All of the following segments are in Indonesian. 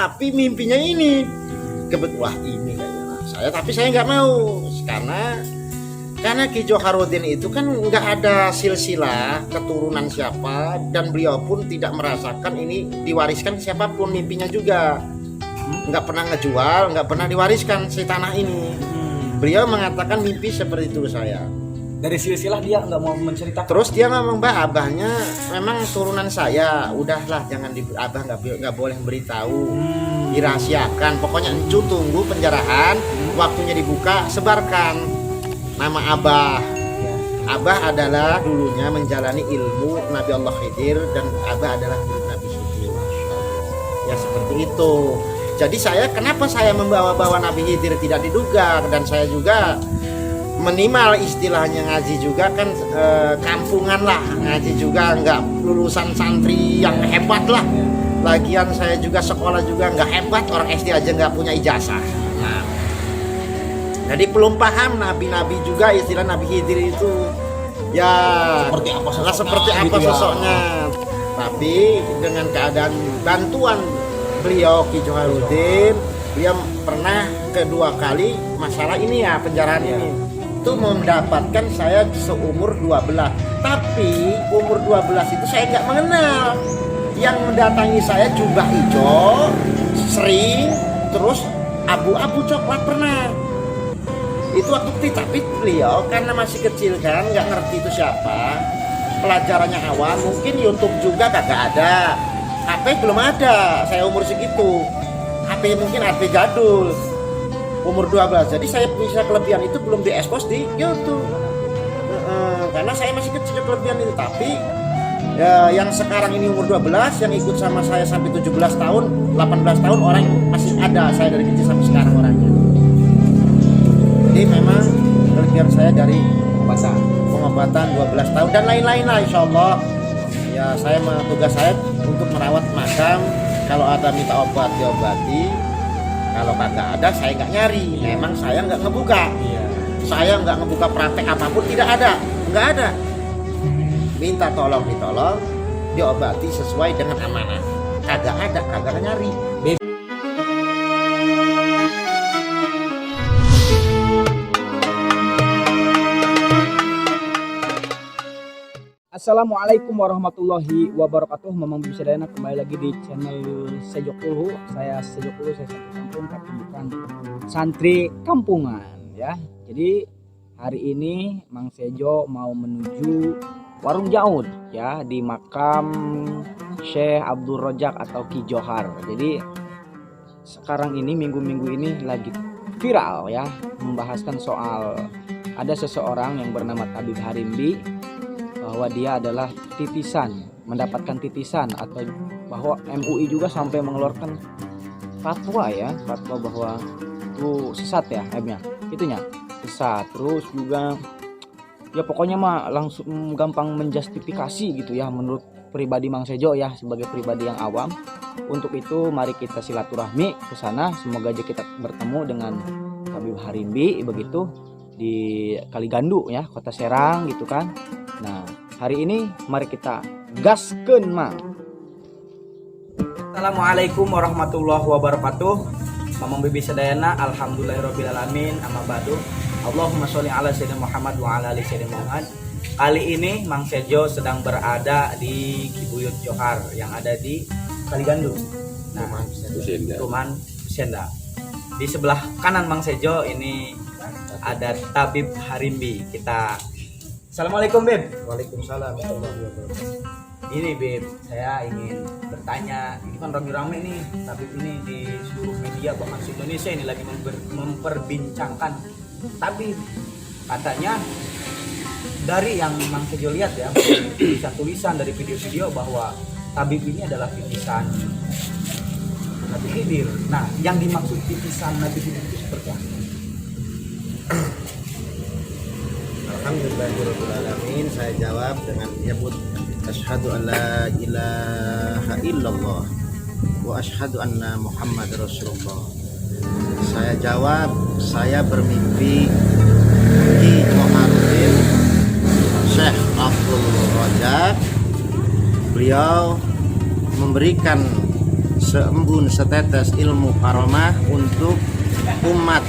tapi mimpinya ini wah ini kayaknya tapi saya nggak mau karena Ki Djoharuddin itu kan nggak ada silsilah keturunan siapa, dan beliau pun tidak merasakan ini diwariskan ke siapapun. Mimpinya juga nggak pernah ngejual, nggak pernah diwariskan si tanah ini. Beliau mengatakan mimpi seperti itu saya. Dari silsilah dia nggak mau menceritakan. Terus dia ngomong, Mbak, abahnya memang turunan saya. Udahlah, jangan abah nggak boleh beritahu, dirahasiakan. Pokoknya encu tunggu penjarahan, waktunya dibuka, sebarkan nama abah. Abah adalah dulunya menjalani ilmu Nabi Allah Khidir, dan abah adalah guru Nabi Khidir. Ya seperti itu. Jadi kenapa saya membawa-bawa Nabi Khidir tidak diduga, dan saya juga minimal istilahnya ngaji juga kan kampungan lah, ngaji juga nggak lulusan santri yang hebat lah. Lagian saya juga sekolah juga nggak hebat, orang SD aja nggak punya ijazah. Nah, jadi belum paham nabi-nabi juga istilah Nabi Khidir itu ya seperti apa gitu sosoknya. Tapi dengan keadaan bantuan beliau Ki Djoharuddin, dia pernah kedua kali masalah ini ya, penjarahan ini itu mendapatkan saya seumur 12. Tapi umur 12 itu saya nggak mengenal. Yang mendatangi saya jubah hijau sering, terus abu-abu coklat pernah. Itu waktu kecil, tapi beliau karena masih kecil kan nggak ngerti itu siapa, pelajarannya awal, mungkin YouTube juga kagak ada, HP belum ada, saya umur segitu, HP mungkin HP jadul, umur 12. Jadi saya bisa kelebihan itu belum diekspos di YouTube, karena saya masih kecil kelebihan itu. Tapi ya, yang sekarang ini umur 12, yang ikut sama saya sampai 17 tahun 18 tahun orang masih ada, saya dari kecil sampai sekarang orangnya. Jadi memang kelebihan saya dari pengobatan 12 tahun dan lain-lain lah, insya Allah. Ya tugas saya untuk merawat makam. Kalau ada minta obat diobati, kalau kagak ada saya nggak nyari. Memang saya nggak ngebuka, saya nggak ngebuka praktek apapun, tidak ada, nggak ada. Minta tolong ditolong, diobati sesuai dengan amanah. Kagak nyari. Assalamualaikum warahmatullahi wabarakatuh. Memang bisa dana kembali lagi di channel Sejokulu. Saya Sejokulu, saya santri kampung tapi bukan santri kampungan ya. Jadi hari ini Mang Sejo mau menuju Warung Jaud ya, di makam Syekh Abdul Rojak atau Ki Johar. Jadi sekarang ini minggu-minggu ini lagi viral ya, membahaskan soal ada seseorang yang bernama Tabib Harimbi, bahwa dia adalah titisan, mendapatkan titisan, atau bahwa MUI juga sampai mengeluarkan fatwa ya, fatwa bahwa itu sesat ya, itunya sesat. Terus juga ya pokoknya mah langsung gampang menjustifikasi gitu ya, menurut pribadi Mang Sejo ya, sebagai pribadi yang awam. Untuk itu mari kita silaturahmi ke sana, semoga aja kita bertemu dengan Tabib Harimbi begitu di Kaligandu ya, Kota Serang gitu kan. Nah, hari ini mari kita gaskeun Mang. Assalamualaikum warahmatullahi wabarakatuh. Mamang bibi sadayana, alhamdulillahirabbil alamin, amma ba'du. Allahumma sholli ala sayyidina Muhammad wa ala ali sayyidina Muhammad. Kali ini Mang Sejo sedang berada di Kibuyut Johar yang ada di Kaligandu. Nah, Tuman Senda. Di sebelah kanan Mang Sejo ini ada Tabib Harimbi. Assalamualaikum Beb. Waalaikumsalam. Ini Beb, saya ingin bertanya, ini kan rame-rame nih Tabib ini di seluruh media, bahkan di Indonesia ini lagi memperbincangkan Tabib. Katanya dari yang Mang Sejo lihat ya, tulisan-tulisan dari video-video bahwa Tabib ini adalah titisan Nabi Khidir. Nah, yang dimaksud titisan Nabi Khidir itu seperti apa? Alhamdulillahirrahmanirrahim. Saya jawab dengan menyebut asyhadu an la ilaha illallah wa asyhadu anna Muhammad Rasulullah. Saya jawab, saya bermimpi Ki Djoharuddin Syekh Abdul Rojak. Beliau memberikan seembun setetes ilmu karomah untuk umat.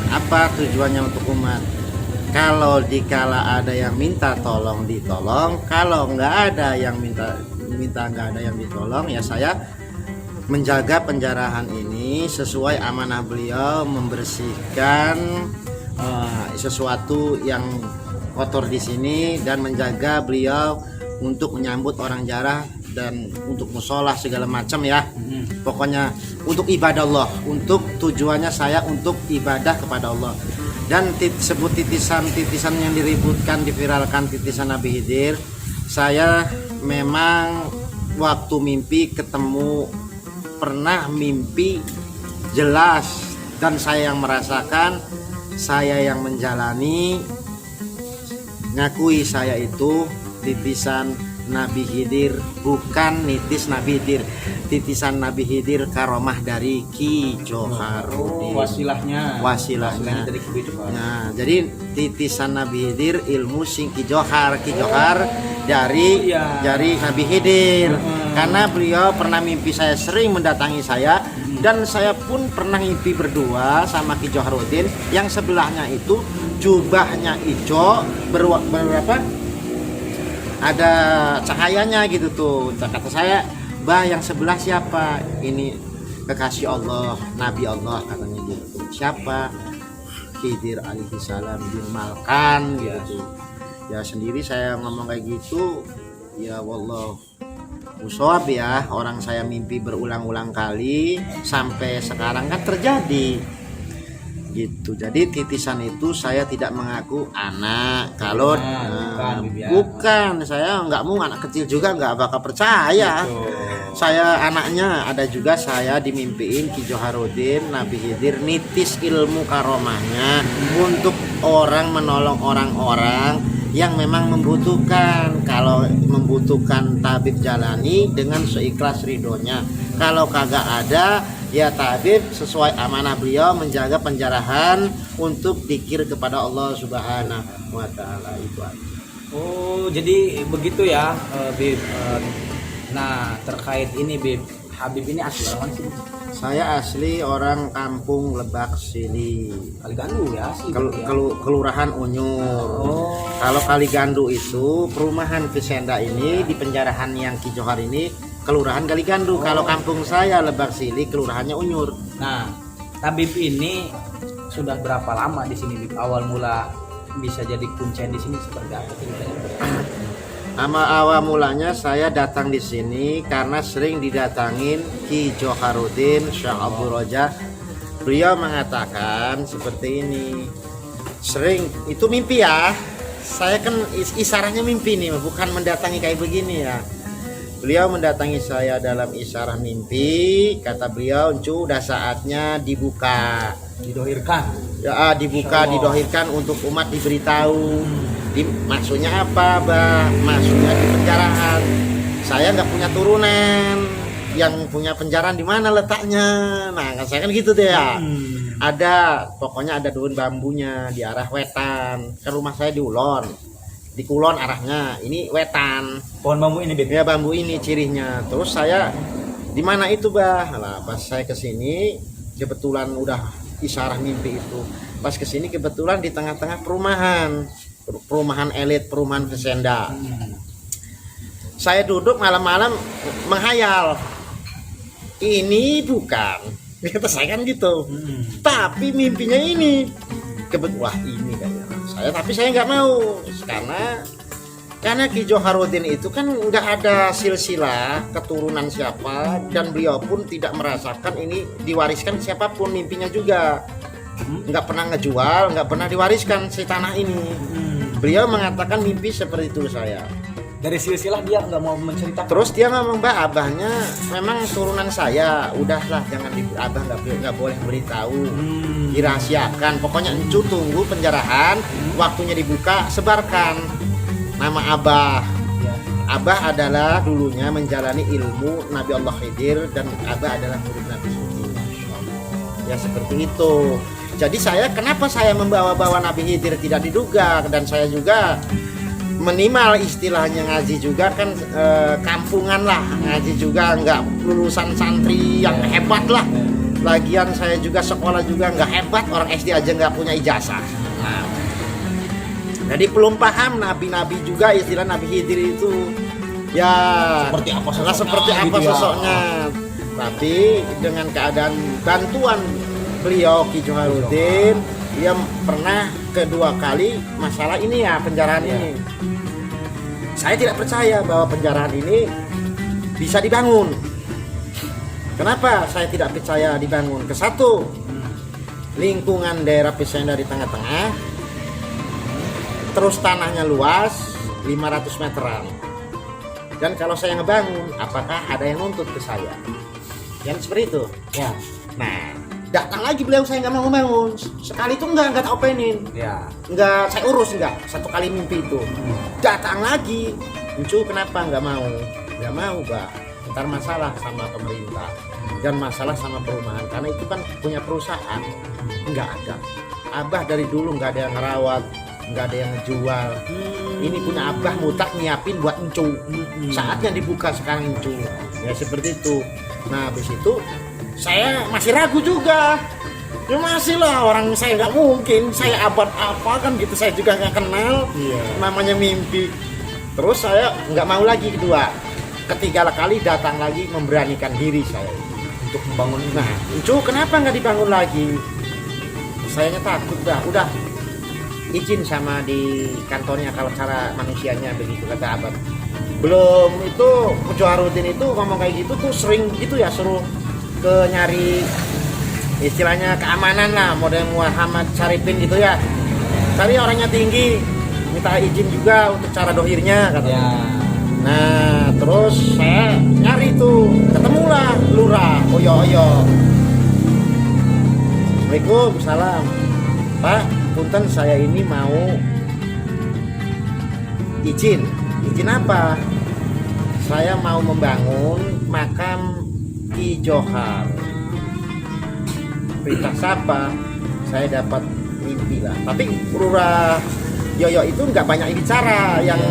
Apa tujuannya untuk umat? Kalau dikala ada yang minta tolong ditolong, kalau nggak ada yang minta nggak ada yang ditolong, ya saya menjaga penjarahan ini sesuai amanah beliau, membersihkan sesuatu yang kotor di sini dan menjaga beliau untuk menyambut orang jarah dan untuk musola segala macam ya. Pokoknya untuk ibadah Allah, untuk tujuannya saya untuk ibadah kepada Allah. Dan sebut titisan yang diributkan, diviralkan titisan Nabi Khidir, saya memang waktu mimpi ketemu, pernah mimpi jelas, dan saya yang merasakan, saya yang menjalani, ngakui saya itu titisan Nabi Khidir, bukan nitis Nabi Khidir, titisan Nabi Khidir karomah dari Ki Djoharuddin. Wasilahnya dari Ki Djohar. Nah, jadi titisan Nabi Khidir ilmu sing Ki Djohar dari Nabi Khidir. Karena beliau pernah mimpi saya, sering mendatangi saya, dan saya pun pernah mimpi berdua sama Ki Djoharuddin. Yang sebelahnya itu jubahnya hijau, berapa? Ada cahayanya gitu tuh. Kata saya, "Bah, yang sebelah siapa?" "Ini kekasih Allah, Nabi Allah," katanya gitu. "Siapa?" "Khidir alaihi salam bin Malkan," gitu. Ya sendiri saya ngomong kayak gitu, ya wallah musawab ya, orang saya mimpi berulang-ulang kali sampai sekarang kan terjadi gitu. Jadi titisan itu saya tidak mengaku anak. Kalau bukan, saya nggak mau, anak kecil juga nggak bakal percaya saya anaknya. Ada juga saya dimimpiin Ki Djoharuddin, Nabi Khidir nitis ilmu karomahnya untuk orang, menolong orang-orang yang memang membutuhkan. Kalau membutuhkan tabib jalani dengan seikhlas ridhonya, kalau kagak ada ya tabib sesuai amanah beliau menjaga penjarahan untuk dzikir kepada Allah Subhanahu wa taala. Itu aja. Oh, jadi begitu ya, Bib. Nah, terkait ini, Bib, Habib ini asli orang sih? Saya asli orang kampung Lebak Sili, Kaligandu ya sih. Kelurahan Unyur. Kalau Kaligandu itu perumahan Visenda ini di penjarahan yang Ki Djohar ini Kelurahan Kaligandu. Kalau kampung saya Lebak Sili, kelurahannya Unyur. Nah, tabib ini sudah berapa lama di sini, Bib? Awal mula bisa jadi kuncen di sini seperti apa ceritanya? Awal mulanya saya datang di sini karena sering didatangin Ki Djoharuddin Syekh Abdul Roja. Beliau mengatakan seperti ini. Sering itu mimpi ya. Saya kan isarahnya mimpi nih, bukan mendatangi kayak begini ya. Beliau mendatangi saya dalam isyarah mimpi. Kata beliau, "Encu, udah saatnya dibuka." Didohirkan. Ya, dibuka, didohirkan untuk umat diberitahu. Maksudnya apa, Bah? Maksudnya di penjarahan. Saya nggak punya turunan. Yang punya penjarahan di mana letaknya? Nah, saya kan gitu deh ya. Ada, pokoknya ada daun bambunya di arah wetan. Ke rumah saya di Ulon. Di Kulon arahnya, ini wetan. Pohon bambu ini, Bib? Ya, bambu ini cirinya. Terus saya di mana itu, Bah? Lah, pas saya kesini kebetulan udah isyarah mimpi itu. Pas kesini kebetulan di tengah-tengah perumahan elit, perumahan Visenda. Saya duduk malam-malam menghayal, ini bukan, kata saya kan gitu. Tapi mimpinya ini kebetulan ini kayaknya saya, tapi saya nggak mau karena Ki Djoharuddin itu kan nggak ada silsilah keturunan siapa, dan beliau pun tidak merasakan ini diwariskan siapapun. Mimpinya juga nggak pernah ngejual, nggak pernah diwariskan si tanah ini. Beliau mengatakan mimpi seperti itu saya. Dari silsilah dia nggak mau menceritakan. Terus dia ngomong, "Mbak, abahnya memang turunan saya. Udahlah, jangan abah nggak boleh beritahu, dirahasiakan. Pokoknya encu tunggu penjarahan, waktunya dibuka, sebarkan nama abah." Abah adalah dulunya menjalani ilmu Nabi Allah Khidir, dan abah adalah murid Nabi Khidir. Ya seperti itu. Jadi kenapa saya membawa-bawa Nabi Khidir tidak diduga, dan saya juga minimal istilahnya ngaji juga kan kampungan lah, ngaji juga nggak lulusan santri yang hebat lah. Lagian saya juga sekolah juga nggak hebat, orang SD aja nggak punya ijazah. Nah, jadi belum paham nabi-nabi juga, istilah Nabi Khidir itu ya Seperti apa sosoknya, seperti apa gitu ya. sosoknya. Tapi dengan keadaan bantuan beliau Ki Joharudin, dia pernah kedua kali masalah ini ya, penjarahan ini. Saya tidak percaya bahwa penjarahan ini bisa dibangun. Kenapa saya tidak percaya dibangun? Kesatu, lingkungan daerah Pisenda di tengah-tengah, terus tanahnya luas 500 meteran. Dan kalau saya ngebangun, apakah ada yang nuntut ke saya? Yang seperti itu. Ya. Nah, datang lagi beliau, saya nggak mau bangun. Sekali itu nggak tak openin. Ya. Nggak saya urus, nggak. Satu kali mimpi itu. Datang lagi. Encu kenapa nggak mau? Nggak mau, Mbak. Ntar masalah sama pemerintah. Dan masalah sama perumahan. Karena itu kan punya perusahaan. Nggak ada. Abah dari dulu nggak ada yang ngerawat. Nggak ada yang ngejual. Ini punya Abah mutak nyiapin buat encu. Saatnya dibuka sekarang encu. Ya seperti itu. Nah habis itu saya masih ragu juga. Ya masih lah, orang saya nggak mungkin. Saya abad apa kan gitu, saya juga nggak kenal. Namanya mimpi. Terus saya nggak mau lagi kedua. Ketiga kali datang lagi memberanikan diri saya Untuk membangun ini. Nah, Encu kenapa nggak dibangun lagi? Sayanya takut udah izin sama di kantornya kalau cara manusianya begitu, kata abad. Belum itu Joharudin itu ngomong kayak gitu tuh sering gitu ya, suruh ke nyari istilahnya keamanan lah, model Muhammad Syarifin gitu ya. Tapi orangnya tinggi, minta izin juga untuk cara dohirnya katanya. Ya. Nah terus saya nyari tuh, ketemulah lurah Oyo. Assalamualaikum, salam Pak, punten saya ini mau izin apa? Saya mau membangun makam Ki Johar. Perintah siapa? Saya dapat mimpi lah. Tapi lurah Yoyo itu nggak banyak bicara, yang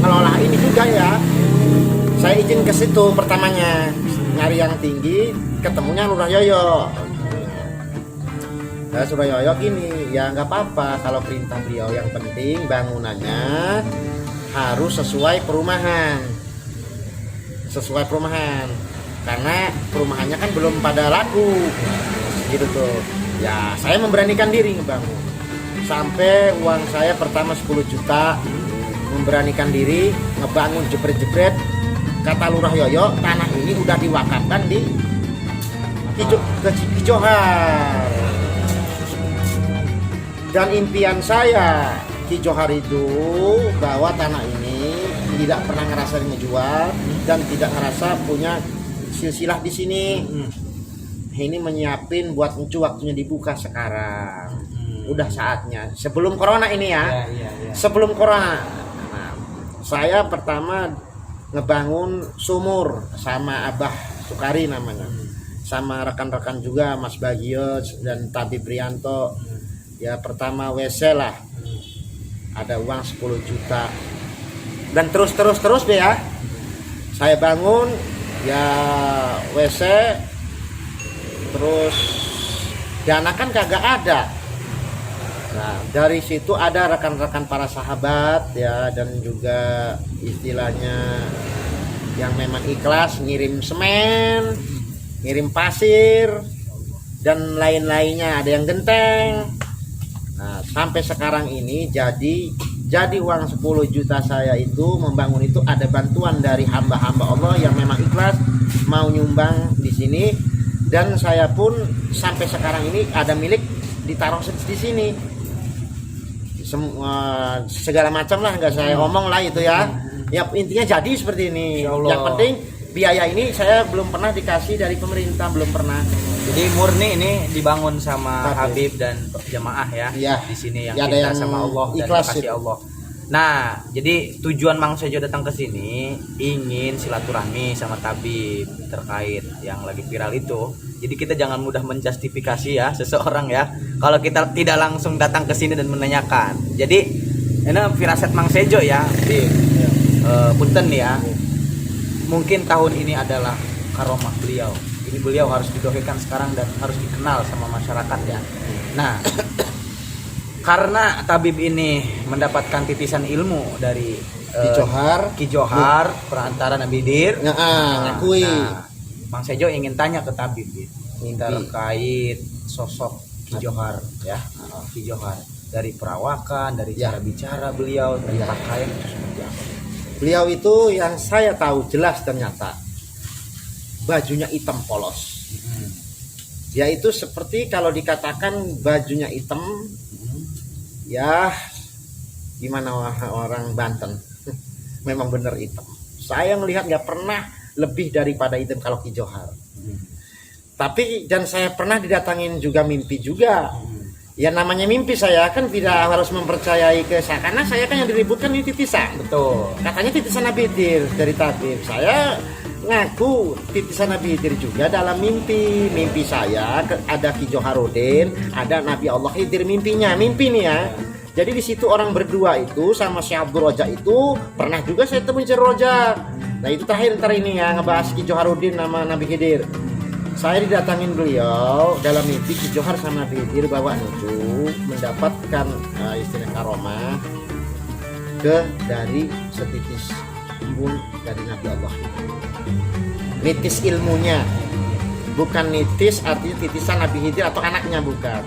ngelola ini juga ya. Saya izin ke situ pertamanya, nyari yang tinggi, ketemunya lurah Yoyo. Nah, Surah Yoyo gini, ya nggak apa-apa kalau perintah beliau, yang penting bangunannya harus sesuai perumahan, karena perumahannya kan belum pada laku, gitu tuh. Ya saya memberanikan diri ngebangun, sampai uang saya pertama 10 juta, memberanikan diri ngebangun jebret-jebret. Kata lurah Yoyo, tanah ini udah diwakafkan di Ki Johar. Dan impian saya Ki Johar itu bahwa tanah ini tidak pernah ngerasa ngejual dan tidak ngerasa punya silsilah di sini. Ini menyiapin buat encu waktunya dibuka sekarang. Udah saatnya. Sebelum corona ini ya. Sebelum corona. Nah, saya pertama ngebangun sumur sama Abah Sukari namanya. Sama rekan-rekan juga Mas Bagio dan Tabi Prianto. Ya pertama WC lah, ada uang 10 juta dan terus deh ya, saya bangun ya WC, terus dana kan kagak ada. Nah dari situ ada rekan-rekan para sahabat ya, dan juga istilahnya yang memang ikhlas ngirim semen, ngirim pasir dan lain-lainnya, ada yang genteng. Nah, sampai sekarang ini jadi uang 10 juta saya itu membangun itu ada bantuan dari hamba-hamba Allah yang memang ikhlas mau nyumbang di sini, dan saya pun sampai sekarang ini ada milik ditaruh di sini. Semua segala macam lah, nggak saya omong lah itu ya. Ya intinya jadi seperti ini. Yang penting biaya ini saya belum pernah dikasih dari pemerintah, belum pernah. Jadi murni ini dibangun sama Habib dan jamaah ya, di sini yang cinta sama Allah dan kasih Allah. Nah, jadi tujuan Mang Sejo datang ke sini ingin silaturahmi sama tabib terkait yang lagi viral itu. Jadi kita jangan mudah menjustifikasi ya seseorang ya, kalau kita tidak langsung datang ke sini dan menanyakan. Jadi Ini firasat Mang Sejo ya. Punten ya. Mungkin tahun ini adalah karomah beliau. Ini beliau harus didoakan sekarang dan harus dikenal sama masyarakat ya. Nah, karena tabib ini mendapatkan titisan ilmu dari Ki Johar perantara Nabi Khidir. Ngakui. Nah, Mang Sejo ingin tanya ke tabib terkait sosok Ki Johar ya. Ki Johar dari perawakan, dari cara bicara beliau, dari pakaian itu seperti apa? Beliau itu yang saya tahu jelas ternyata bajunya hitam polos. Dia itu seperti kalau dikatakan bajunya hitam, ya gimana orang Banten, memang benar hitam. Saya melihat nggak pernah lebih daripada hitam kalau Ki Johar. Tapi dan saya pernah didatangin juga mimpi juga. Ya namanya mimpi, saya kan tidak harus mempercayai karena saya kan yang diributkan ini titisan. Betul. Katanya titisan Nabi Khidir dari tabib. Saya ngaku titisan Nabi Khidir juga dalam mimpi. Mimpi saya ada Ki Joharuddin, ada Nabi Allah Khidir mimpinya. Mimpi nih ya. Jadi di situ orang berdua itu sama Syekh Abdul Roja itu pernah juga saya temuin Syekh Roja. Nah itu terakhir ini ya ngebahas Ki Joharuddin nama Nabi Khidir. Saya didatangin beliau dalam mimpi Ki Johar sama Nabi Khidir bawa nuju mendapatkan istilah karomah dari setitis embun dari Nabi Allah. Nitis ilmunya, bukan nitis artinya titisan Nabi Khidir atau anaknya, bukan.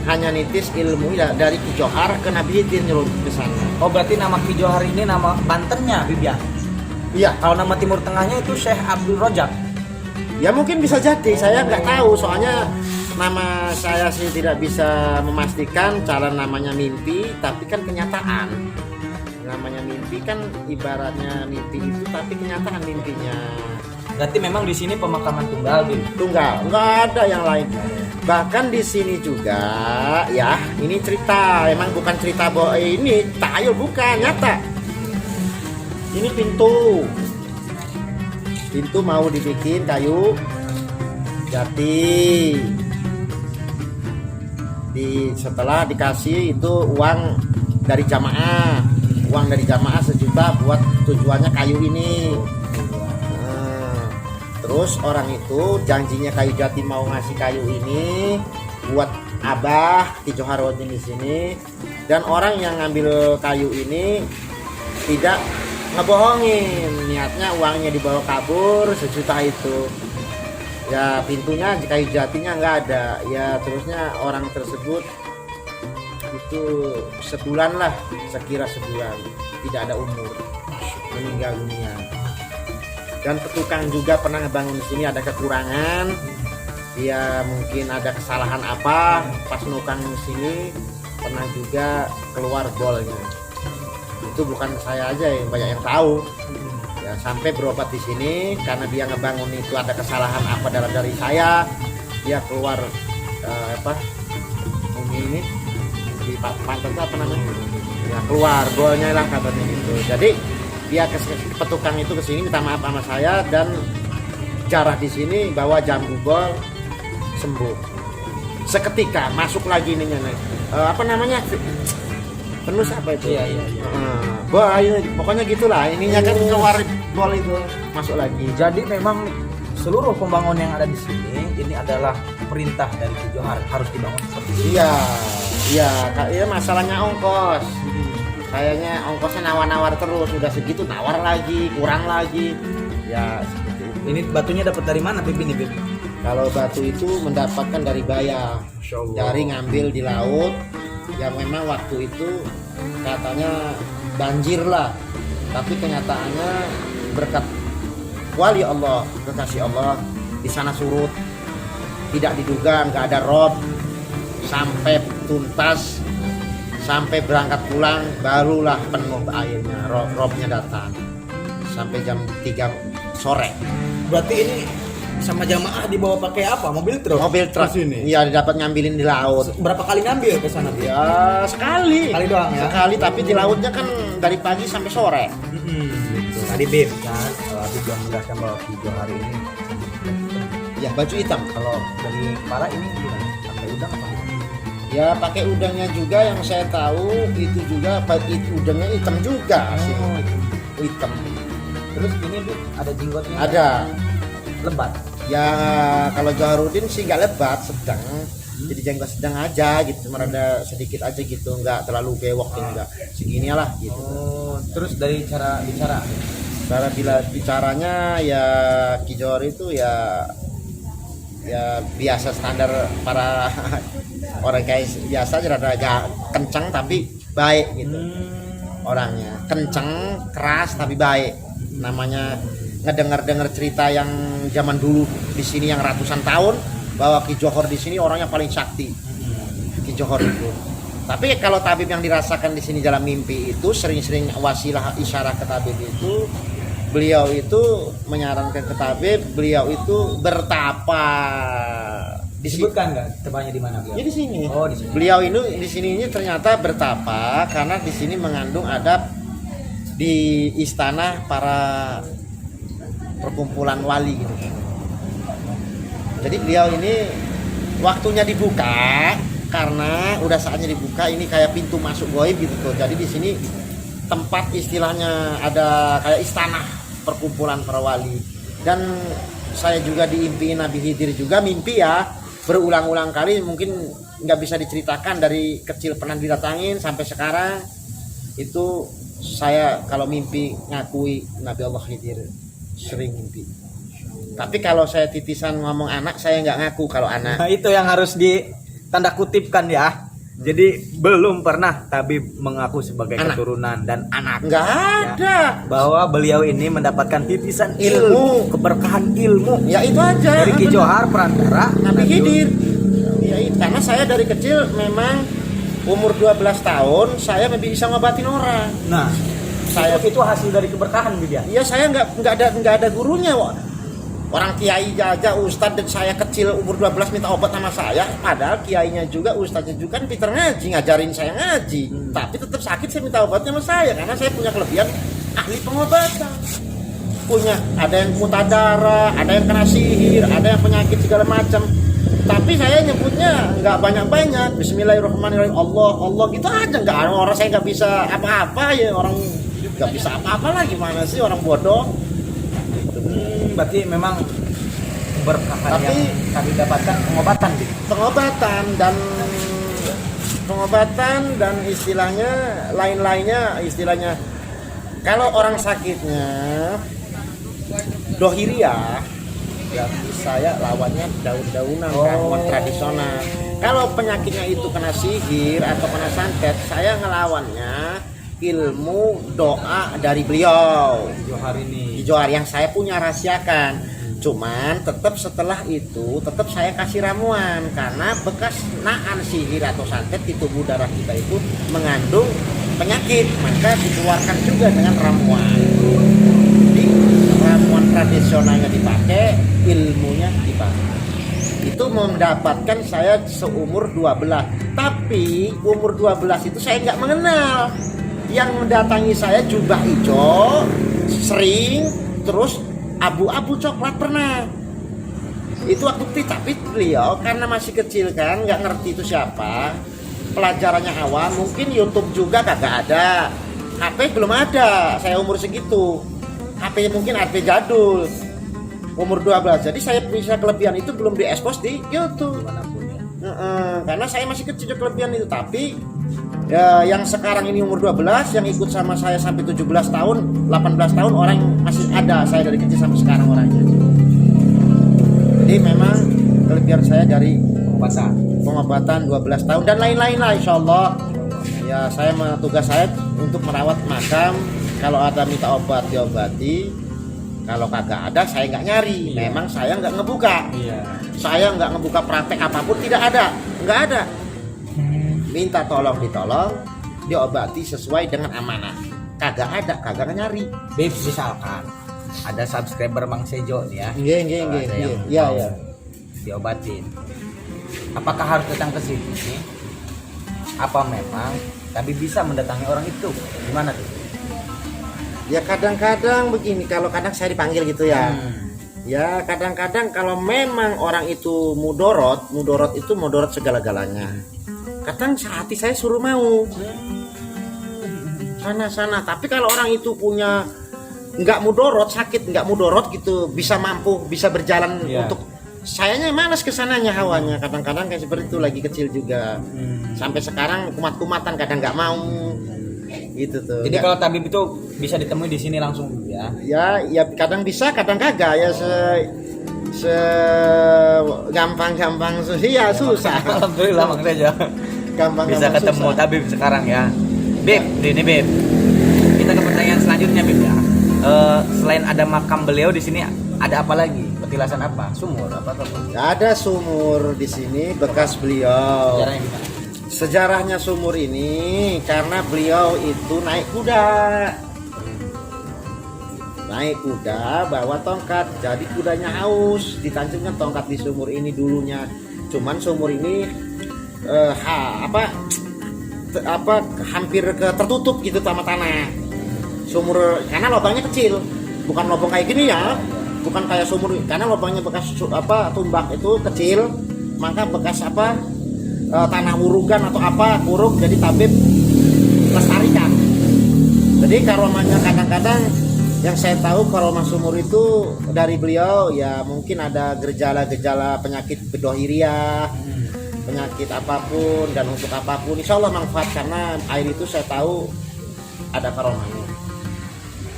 Hanya nitis ilmu ya dari Ki Johar ke Nabi Khidir nyuruh ke sana. Oh berarti nama Ki Johar ini nama Bantennya Bibia? Iya. Kalau nama Timur Tengahnya itu Syekh Abdul Rojak. Ya mungkin bisa jadi, saya nggak tahu soalnya nama saya sih tidak bisa memastikan cara namanya mimpi, tapi kan kenyataan. Namanya mimpi kan ibaratnya mimpi itu, tapi kenyataan mimpinya. Berarti memang di sini pemakaman tunggal, Bim? Tunggal, nggak ada yang lain. Bahkan di sini juga, ya ini cerita, emang bukan cerita bahwa ini tayul, bukan, nyata. Ini pintu mau dibikin kayu jati. Setelah dikasih itu uang dari jamaah, sejuta buat tujuannya kayu ini. Terus orang itu janjinya kayu jati mau ngasih kayu ini buat Abah Ki Joharuddin di sini, dan orang yang ngambil kayu ini tidak ngebohongin, niatnya uangnya dibawa kabur sejuta itu. Ya pintunya kayu jatinya nggak ada. Ya terusnya orang tersebut itu sebulan lah, sekira sebulan, tidak ada umur, meninggal dunia. Dan petukang juga pernah ngebangun di sini ada kekurangan. Dia mungkin ada kesalahan apa pas nukang di sini, pernah juga keluar bolnya. Itu bukan saya aja yang banyak yang tahu ya, sampai berobat di sini karena dia ngebangun itu ada kesalahan apa dari saya, dia keluar ini di pantat apa namanya ya, keluar bolnya lah katanya gitu. Jadi dia petukang itu kesini minta maaf sama saya, dan jarah di sini bawa jambu bol sembuh seketika. Masuk lagi nih apa namanya penus apa itu? Iya. Pokoknya gitulah. Ininya kan keluar bol itu masuk lagi. Jadi memang seluruh pembangunan yang ada di sini ini adalah perintah dari Ki Johar harus dibangun seperti ini. Iya, masalahnya ongkos. Kayaknya ongkosnya nawar-nawar terus, udah segitu nawar lagi, kurang lagi. Ya seperti itu. Ini batunya dapat dari mana, Bib ini, Bib? Kalau batu itu mendapatkan dari Baya, dari ngambil di laut. Yang memang waktu itu katanya banjir lah, tapi kenyataannya berkat wali Allah, kekasih Allah, di sana surut, tidak diduga, nggak ada rob, sampai tuntas, sampai berangkat pulang barulah penuh airnya, robnya datang sampai jam 3 sore. Berarti ini sama jamaah dibawa pakai apa? Mobil truk sini. Iya, dapat ngambilin di laut. Berapa kali ngambil ke sana? Ya, sekali doang ya. Sekali, tapi di lautnya kan dari pagi sampai sore. Tadi Bib kan, Bib belum menjelaskan bahwa Ki Johar ini ya baju hitam. Kalau dari kepala ini gimana? Sampai udang apa? Ya pakai udangnya juga, yang saya tahu itu juga udangnya hitam juga sih. Hitam. Terus ini Bu, ada jenggotnya? Ada. Lebat. Ya kalau Joharudin sih nggak lebat, sedang. Jadi jenggot sedang aja gitu, cuma ada sedikit aja gitu, nggak terlalu bewok, enggak segini lah gitu. Oh, terus dari cara bicara? Bicaranya ya Ki Johar itu ya biasa standar para orang kayak biasa aja, rada agak kencang tapi baik gitu. Orangnya kencang, keras tapi baik. Namanya ngedengar cerita yang zaman dulu di sini yang ratusan tahun, bahwa Ki Johar di sini orangnya paling sakti. Ki Johar itu. Tapi kalau tabib yang dirasakan di sini dalam mimpi itu sering-sering wasilah isyarat ke tabib itu, beliau itu menyarankan ke tabib, beliau itu bertapa. Disebutkan nggak tempatnya di mana beliau? Ya di sini. Oh, di sini. Beliau ini di sini ini ternyata bertapa karena di sini mengandung adab di istana para perkumpulan wali gitu. Jadi beliau ini waktunya dibuka karena udah saatnya dibuka, ini kayak pintu masuk gaib gitu tuh. Jadi di sini tempat istilahnya ada kayak istana perkumpulan para wali. Dan saya juga diimpiin Nabi Khidir juga, mimpi ya berulang-ulang kali, mungkin nggak bisa diceritakan, dari kecil pernah didatangin sampai sekarang. Itu saya kalau mimpi ngakui Nabi Allah Khidir, sering mimpi. Tapi kalau saya titisan ngomong anak, saya nggak ngaku kalau anak. Nah, itu yang harus ditanda kutipkan ya. Jadi belum pernah tabib mengaku sebagai anak. Keturunan dan anak. Nggak ada. Ya, bahwa beliau ini mendapatkan titisan ilmu, keberkahan ilmu. Ya itu aja. Dari Ki Johar perantara Nabi Khidir. Ya, karena saya dari kecil memang umur 12 tahun saya bisa ngobatin orang. Nah, saya itu hasil dari keberkahan gitu ya. Iya, saya nggak ada gurunya. Orang kiai aja, ustadz, dan saya kecil umur 12 minta obat sama saya, padahal kiainya juga, ustadznya juga kan pinter ngaji, ngajarin saya ngaji. Tapi tetap sakit, saya minta obatnya sama saya karena saya punya kelebihan ahli pengobatan. Ada yang mutadara, ada yang kena sihir, ada yang penyakit segala macam. Tapi saya nyebutnya nggak banyak-banyak. Bismillahirrahmanirrahim, Allah gitu aja. Nggak ada orang, saya nggak bisa apa-apa ya, orang nggak bisa apa-apa lah, gimana sih orang bodoh. Berarti memang keberkahan Tapi, yang kami dapatkan pengobatan dan istilahnya istilahnya kalau orang sakitnya dohiriyah, ya saya lawannya daun-daunan, ramuan tradisional. Kalau penyakitnya itu kena sihir atau kena santet, saya ngelawannya ilmu doa dari beliau Ki Johar yang saya punya rahasiakan. Cuman tetap setelah itu tetap saya kasih ramuan, karena bekas naan sihir atau santet di tubuh darah kita itu mengandung penyakit, maka dikeluarkan juga dengan ramuan. Jadi ramuan tradisionalnya dipakai, ilmunya dipakai. Itu mendapatkan saya seumur 12. Tapi umur 12 itu saya nggak mengenal. Yang mendatangi saya jubah hijau, sering, terus abu-abu coklat pernah. Itu waktu itu, tapi beliau karena masih kecil kan, nggak ngerti itu siapa. Pelajarannya awal, mungkin YouTube juga kagak ada, HP belum ada. Saya umur segitu, HP mungkin HP jadul, umur 12. Jadi saya bisa kelebihan itu belum diekspos di YouTube. Karena saya masih kecil kelebihan itu. Tapi ya, yang sekarang ini umur 12, yang ikut sama saya sampai 17 tahun, 18 tahun, orang masih ada saya dari kecil sampai sekarang orangnya. Jadi memang kelebihan saya dari pengobatan 12 tahun dan lain-lain lah, insyaallah. Ya, tugas saya untuk merawat makam. Kalau ada minta obat diobati, kalau kagak ada saya nggak nyari. Memang saya nggak ngebuka. Saya nggak ngebuka praktek apapun, tidak ada, nggak ada. Minta tolong ditolong, diobati sesuai dengan amanah. Kagak ada, kagak nyari. Bib, misalkan ada subscriber Mang Sejo nih ya. Iya. Diobatin. Apakah harus datang ke sini? Apa memang tapi bisa mendatangi orang itu? Gimana tuh? Ya kadang-kadang begini, kalau kadang saya dipanggil gitu ya. Ya kadang-kadang kalau memang orang itu mudorot itu mudorot segala-galanya. kadang hati saya suruh mau sana. Tapi kalau orang itu punya nggak mudorot, sakit nggak mudorot gitu, bisa mampu, bisa berjalan untuk sayanya malas kesananya hawanya. Kadang-kadang kayak seperti itu, lagi kecil juga. Sampai sekarang kumat-kumatan, kadang nggak mau gitu tuh. Jadi kalau tabib itu bisa ditemui di sini langsung ya? Ya kadang bisa, kadang kagak ya, gampang ya susah. Alhamdulillah makanya Gampang bisa ketemu susah. tabib sekarang ya. Beb, ini Beb. Kita ke pertanyaan selanjutnya Beb ya. Selain ada makam beliau di sini, ada apa lagi? Petilasan apa? Sumur apa? Ada sumur di sini bekas beliau. Sejarahnya gimana? Sejarahnya sumur ini karena beliau itu naik kuda. Naik kuda bawa tongkat, jadi kudanya haus, ditancapkan tongkat di sumur ini dulunya. Cuman sumur ini hampir tertutup gitu sama tanah. Sumur karena lubangnya kecil, bukan lubang kayak gini ya, bukan kayak sumur, karena lubangnya bekas tumbak itu kecil, maka bekas tanah wurugan atau kuruk, jadi tabib lestarikan. Jadi karomanya kadang-kadang yang saya tahu karomah sumur itu dari beliau ya, mungkin ada gejala-gejala penyakit bedohiriah, penyakit apapun dan untuk apapun insya Allah manfaat, karena air itu saya tahu ada karomahnya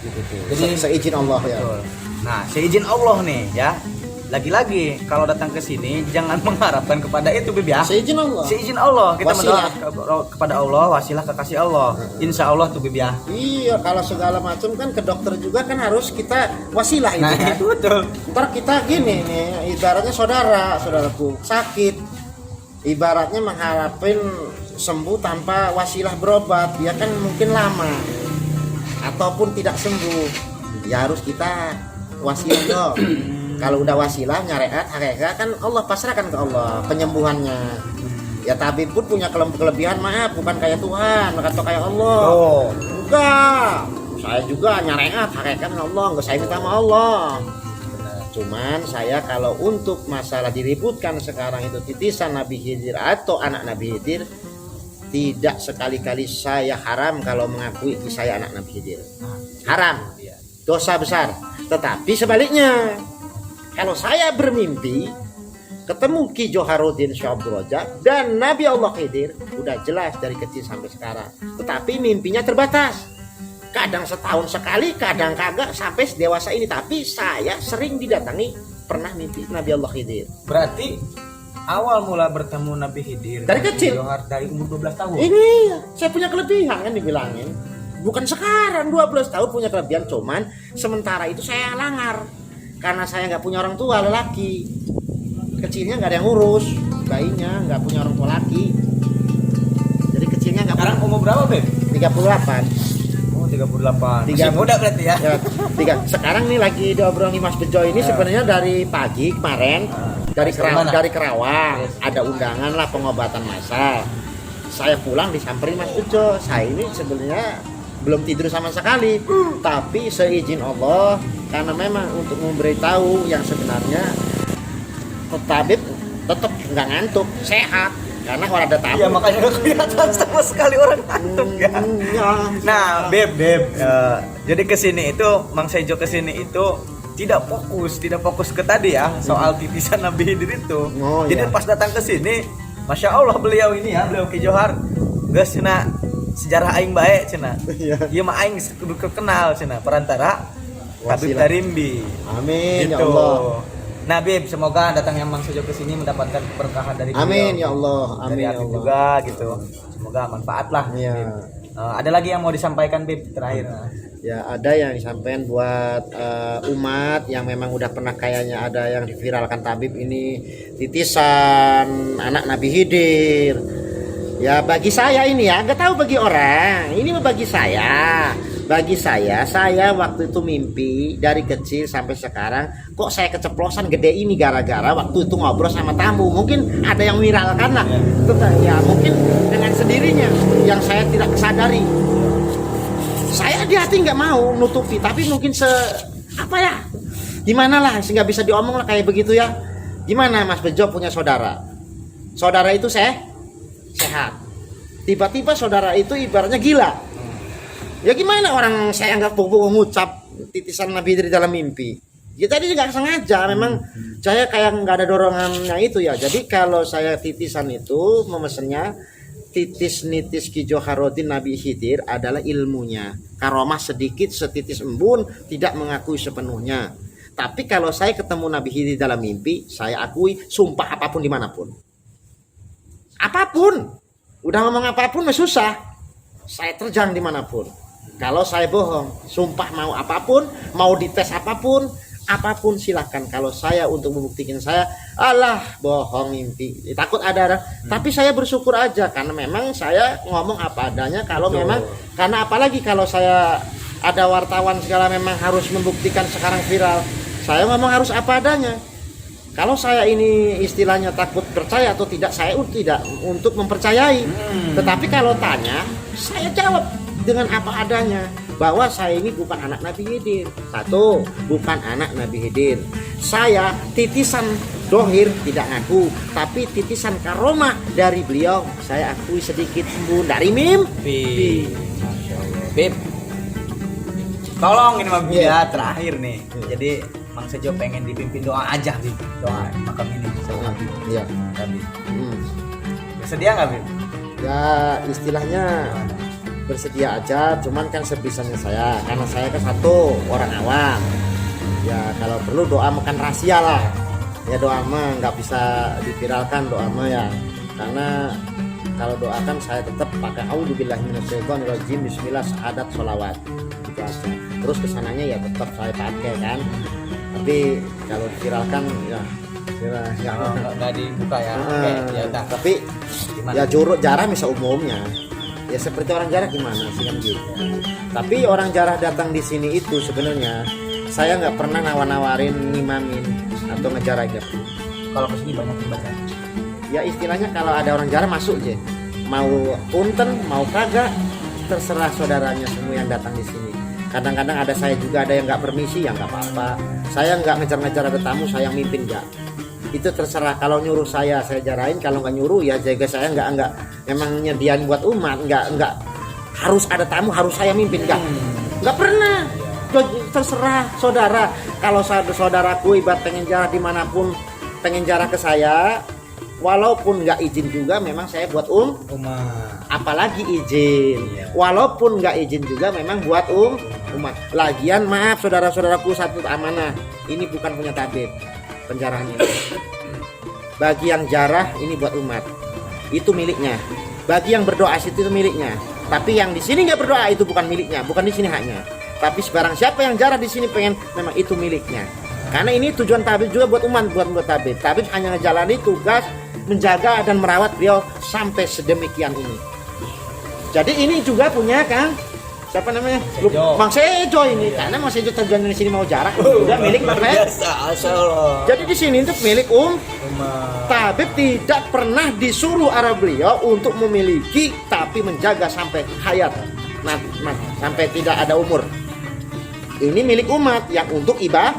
gitu. Jadi seizin Allah ya. Betul. Nah, seizin Allah nih ya. Lagi-lagi kalau datang ke sini jangan mengharapkan kepada itu Bib ya. Seizin Allah. Seizin Allah. Kita Wasilah. mendoa kepada Allah, wasilah kekasih Allah. Insya Allah tuh Bib ya. Iya, kalau segala macam kan ke dokter juga kan harus kita wasilah itu. Nah, kan. itu betul. Ntar kita gini nih, ibaratnya saudaraku sakit, ibaratnya mengharapin sembuh tanpa wasilah berobat, ya kan mungkin lama ataupun tidak sembuh. Ya harus kita wasilah dong. Kalau udah wasilah nyareat hakikat kan Allah pasrahkan ke Allah penyembuhannya. Ya tabib pun punya kelebihan, maaf bukan kayak Tuhan atau kayak Allah. Enggak. Saya juga nyareat hakikat Allah, enggak saya minta sama Allah. Cuman saya kalau untuk masalah diributkan sekarang itu titisan Nabi Khidir atau anak Nabi Khidir, tidak sekali-kali saya haram kalau mengakui saya anak Nabi Khidir. Haram, dosa besar. Tetapi sebaliknya, kalau saya bermimpi ketemu Ki Joharuddin Syekh Abdul Rajak dan Nabi Allah Khidir, udah jelas dari kecil sampai sekarang. Tetapi mimpinya terbatas. Kadang setahun sekali, kadang kagak sampai dewasa ini. Tapi saya sering didatangi, pernah mimpi Nabi Allah Khidir. Berarti awal mula bertemu Nabi Khidir dari kecil, dari umur 12 tahun. Ini saya punya kelebihan kan dibilangin. Bukan sekarang 12 tahun punya kelebihan, cuman sementara itu saya langar karena saya nggak punya orang tua lelaki. Kecilnya nggak ada yang ngurus, bayinya nggak punya orang tua laki. Jadi kecilnya nggak. Sekarang umur berapa Beb? 38. 38. Masih muda berarti ya. Sekarang nih lagi diobrolin Mas Bejo ini sebenarnya dari pagi kemarin dari Kerawang ada undangan lah pengobatan massal. Saya pulang disamperin Mas Bejo. Saya ini sebenarnya belum tidur sama sekali, tapi seizin Allah karena memang untuk memberitahu yang sebenarnya tabib tetap nggak ngantuk, sehat. Karena kalau ada tamu. Iya makanya gak kelihatan sama sekali orang ngantuk ya. Nah, Beb, jadi kesini itu Mang Sejo kesini itu tidak fokus ke tadi ya soal titisan Nabi Khidir itu. Jadi pas datang ke sini, Masya Allah beliau ini ya, beliau Ki Johar, geus cenah sejarah aing bae cenah. Ieu mah aing kudu kenal cenah perantara Habib Tarimbi. Amin gitu. Ya Allah. Nah, Bib, semoga datangnya Mang Sejo ke sini mendapatkan keberkahan dari beliau. Amin ya Allah. Amin dari ya Habib Allah. juga gitu. Semoga manfaat lah. Ya. Ada lagi yang mau disampaikan Bib terakhir? Ya ada yang disampaikan buat umat yang memang udah pernah kayaknya ada yang diviralkan tabib ini titisan anak Nabi Khidir. Ya bagi saya ini ya, nggak tahu bagi orang. Ini bagi saya. Bagi saya waktu itu mimpi dari kecil sampai sekarang kok saya keceplosan gede ini gara-gara waktu itu ngobrol sama tamu. Mungkin ada yang viralkan lah. Ya mungkin dengan sendirinya yang saya tidak kesadari. Saya di hati nggak mau nutupi, tapi mungkin gimana lah sehingga bisa diomong lah kayak begitu ya. Gimana Mas Bejo punya saudara? Saudara itu sehat. Tiba-tiba saudara itu ibaratnya gila. Ya gimana orang saya nggak mengucap titisan Nabi dari dalam mimpi. Ya tadi nggak sengaja, memang saya kayak nggak ada dorongannya itu ya. Jadi kalau saya titisan itu memesennya titis nitis Ki Johar-Udin Nabi Khidir adalah ilmunya. Karomah sedikit setitis embun, tidak mengakui sepenuhnya. Tapi kalau saya ketemu Nabi Khidir dalam mimpi, saya akui sumpah apapun dimanapun. Apapun, udah ngomong apapun susah. Saya terjang dimanapun. Kalau saya bohong, sumpah mau apapun, mau dites apapun silahkan. Kalau saya untuk membuktikan saya, alah bohong mimpi, takut ada. Tapi saya bersyukur aja karena memang saya ngomong apa adanya. Kalau memang, karena apalagi kalau saya ada wartawan segala memang harus membuktikan sekarang viral, saya ngomong harus apa adanya. Kalau saya ini istilahnya takut percaya atau tidak, saya tidak untuk mempercayai. Tetapi kalau tanya, saya jawab dengan apa adanya, bahwa saya ini bukan anak Nabi Khidir. Satu, bukan anak Nabi Khidir. Saya titisan dohir tidak ngaku, tapi titisan karomah dari beliau saya akui sedikit embun dari mimpi. Bib, tolong ini mah ya terakhir nih. Jadi Mang Sejo pengen dipimpin doa aja, Bib. Doa makam ini sama Bib. Iya. Bib. Bersedia nggak, Bib? Ya istilahnya bersedia aja, cuman kan sebisanya saya, karena saya kan satu orang awam ya, kalau perlu doa makan rahasia lah ya, doa mah nggak bisa diviralkan doa mah ya, karena kalau doakan saya tetap pakai auzubillahiminasyaitonirrajim, bismillah, syahadat, sholawat gitu aja. Terus kesananya ya tetap saya pakai kan, tapi kalau diviralkan ya nggak dibuka ya. Ya udah. Tapi gimana? Ya jarah bisa umumnya ya seperti orang jarah gimana sih kan gitu. Tapi orang jarah datang di sini itu sebenarnya saya nggak pernah nawarin ngimamin atau ngejarah gitu. Kalau kesini banyak yang baca. Ya istilahnya kalau ada orang jarah masuk aja, mau punten mau kagak terserah saudaranya semua yang datang di sini. Kadang-kadang ada saya juga ada yang nggak permisi ya nggak apa-apa. Saya nggak ngejar-ngejar ada tamu, saya mimpin nggak. Itu terserah, kalau nyuruh saya jarain, kalau nggak nyuruh ya jaga saya nggak memang nyediain buat umat, nggak harus ada tamu harus saya mimpin, nggak pernah. Terserah saudara, kalau saudaraku ibarat pengen jarah dimanapun, pengen jarah ke saya walaupun nggak izin juga memang saya buat umat, apalagi izin walaupun nggak izin juga memang buat umat. Lagian maaf saudara-saudaraku, satu amanah, ini bukan punya tabib penjarahan ini. Bagi yang jarah ini buat umat, itu miliknya. Bagi yang berdoa situ itu miliknya. Tapi yang di sini nggak berdoa itu bukan miliknya, bukan di sini haknya. Tapi sekarang siapa yang jarah di sini pengen memang itu miliknya. Karena ini tujuan tabib juga buat umat, buat tabib. Tabib hanya ngejalani tugas menjaga dan merawat beliau sampai sedemikian ini. Jadi ini juga punya kan siapa namanya? Mang Sejo ini. Karena Mang Sejo tujuan di sini mau jarak juga milik Jadi di sini itu milik Tabib tidak pernah disuruh arah beliau untuk memiliki, tapi menjaga sampai hayat. Sampai tidak ada umur. Ini milik umat yang untuk ibadah.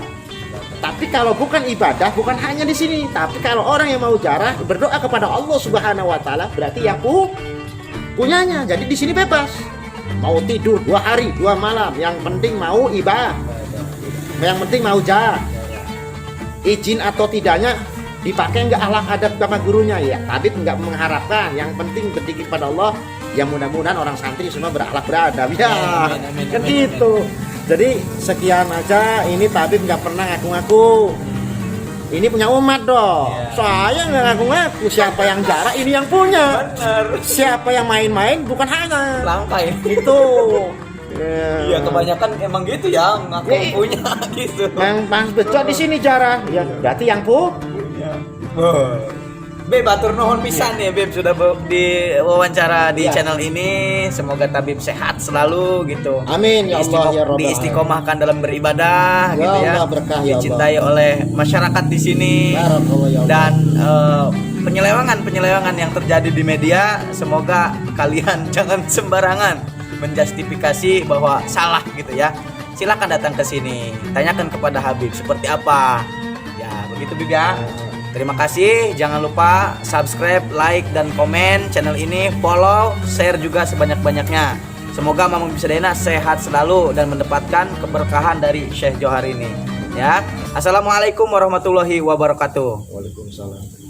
Tapi kalau bukan ibadah, bukan hanya di sini. Tapi kalau orang yang mau jarah berdoa kepada Allah Subhanahu wa taala, berarti yang punyanya. Jadi di sini bebas. Mau tidur 2 hari 2 malam, yang penting mau ibadah, yang penting mau jarah. Izin atau tidaknya dipakai nggak akhlak adab sama gurunya ya, tabib nggak mengharapkan, yang penting berzikir pada Allah. Ya mudah-mudahan orang santri semua berakhlak beradab ya, kan gitu. Jadi sekian aja, ini tabib nggak pernah ngaku-ngaku. Ini punya umat dong. Saya nggak ngaku-ngaku. Siapa yang jarah ini yang punya. Bener. Siapa yang main-main bukan hanya. Langka ya. Itu. Iya kebanyakan emang gitu ya, ngaku punya gitu. Yang pas betul di sini jarah. Ya berarti yang punya. Beb, atur nuhun pisan ya Beb, sudah diwawancara di channel ini. Semoga tabib sehat selalu gitu. Amin ya Allah ya Rabbal. Diistiqomahkan dalam beribadah ya gitu ya. Berkah, ya dicintai oleh masyarakat di sini. Ya dan penyelewangan yang terjadi di media, semoga kalian jangan sembarangan menjustifikasi bahwa salah gitu ya. Silakan datang ke sini, tanyakan kepada Habib seperti apa. Ya, begitu Bib ya. Terima kasih, jangan lupa subscribe, like, dan komen channel ini, follow, share juga sebanyak-banyaknya. Semoga Mamang Bisadena sehat selalu dan mendapatkan keberkahan dari Syekh Johar ini. Ya, assalamualaikum warahmatullahi wabarakatuh. Waalaikumsalam.